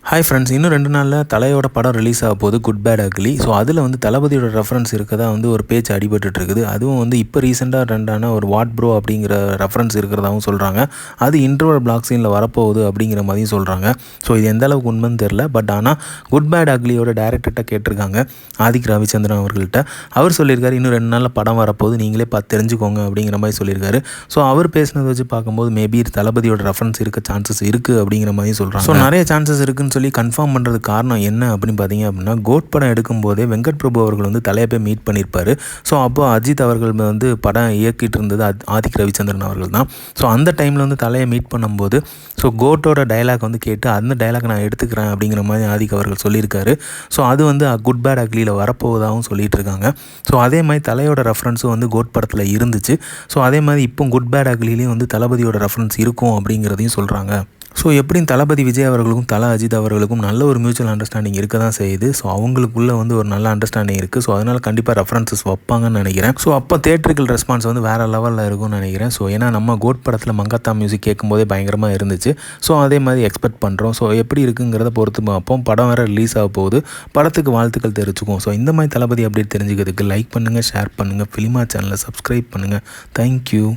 Hi friends, இன்னும் 2 நாளில் தலையோட படம் ரிலீஸ் ஆக போகுது, குட் பேட் அக்லி. ஸோ அதில் வந்து தளபதியோட ரெஃபரன்ஸ் இருக்கதா வந்து ஒரு பேச்சு அடிபட்டு இருக்குது. அதுவும் வந்து இப்போ ரீசெண்டாக ட்ரெண்டான ஒரு வாட் ப்ரோ அப்படிங்கிற ரெஃபரன்ஸ் இருக்கிறதாகவும் சொல்கிறாங்க. அது இன்ட்ரோவர் பிளாக் சீனில் வரப்போகுது அப்படிங்கிற மாதிரியும் சொல்கிறாங்க. ஸோ இது எந்த அளவுக்கு உண்மைன்னு தெரில. பட் ஆனால் குட் பேட் அக்லியோட டேரக்டர்கிட்ட கேட்டிருக்காங்க, ஆதிக் ரவிச்சந்திரன் அவர்கள்ட்ட. அவர் சொல்லியிருக்காரு, இன்னும் 2 நாளில் படம் வரப்போகுது, நீங்களே பார்த்து தெரிஞ்சுக்கோங்க அப்படிங்கிற மாதிரி சொல்லியிருக்காரு. ஸோ அவர் பேசினதை வச்சு பார்க்கும்போது மேபி தளபதியோட ரெஃபரன்ஸ் இருக்க சான்சஸ் இருக்குது அப்படிங்கிற மாதிரியும் சொல்கிறாங்க. ஸோ நிறைய சான்சஸ் இருக்குன்னு சொல்லி கன்ஃபார்ம் பண்ணுறதுக்கு காரணம் என்ன அப்படின்னு பார்த்தீங்க அப்படின்னா, கோட் படம் எடுக்கும்போதே வெங்கட் பிரபு அவர்கள் வந்து தலையை போய் மீட் பண்ணியிருப்பார். ஸோ அப்போ அஜித் அவர்கள் வந்து படம் இயக்கிட்டு இருந்தது ஆதிக் ரவிச்சந்திரன் அவர்கள் தான். ஸோ அந்த டைமில் வந்து தலையை மீட் பண்ணும்போது ஸோ கோட்டோட டைலாக் வந்து கேட்டு அந்த டைலாக் நான் எடுத்துக்கிறேன் அப்படிங்கிற மாதிரி ஆதிக் அவர்கள் சொல்லியிருக்காரு. ஸோ அது வந்து குட் பேட் அக்லியில் வரப்போவதாகவும் சொல்லிட்டு இருக்காங்க. ஸோ அதே மாதிரி தலையோட ரெஃபரன்ஸும் வந்து கோட் படத்தில் இருந்துச்சு. ஸோ அதே மாதிரி இப்போ குட் பேட் அக்லிலையும் வந்து தளபதியோட ரெஃபரன்ஸ் இருக்கும் அப்படிங்கிறதையும் சொல்கிறாங்க. ஸோ எப்படியும் தளபதி விஜய் அவர்களுக்கும் அஜித் அவர்களுக்கும் நல்ல ஒரு மியூச்சுவல் அண்டர்ஸ்டாண்டிங் இருக்க தான் செய்யுது. ஸோ அவங்களுக்குள்ள வந்து ஒரு நல்ல அண்டர்ஸ்டாண்டிங் இருக்குது. ஸோ அதனால் கண்டிப்பாக ரெஃபரன்சஸ் வைப்பாங்கன்னு நினைக்கிறேன். ஸோ அப்போ தேட்டரிக்கல் ரெஸ்பான்ஸ் வந்து வேறு லெவலில் இருக்கும்னு நினைக்கிறேன். ஸோ ஏன்னா நம்ம கோட் படத்தில் மங்காத்தா மியூசிக் கேட்கும்போதே பயங்கரமாக இருந்துச்சு. ஸோ அதே மாதிரி எக்ஸ்பெக்ட் பண்ணுறோம். ஸோ எப்படி இருக்குங்கிறத பொறுத்து பார்ப்போம். படம் வேறு ரிலீஸ் ஆக போகுது. படத்துக்கு வாழ்த்துக்கள் தெரிவிச்சுக்குவோம். ஸோ இந்த மாதிரி தளபதி அப்படி தெரிஞ்சுக்கிறதுக்கு லைக் பண்ணுங்கள், ஷேர் பண்ணுங்கள், ஃபிலிமா சேனலை சப்ஸ்கிரைப் பண்ணுங்கள். தேங்க்யூ.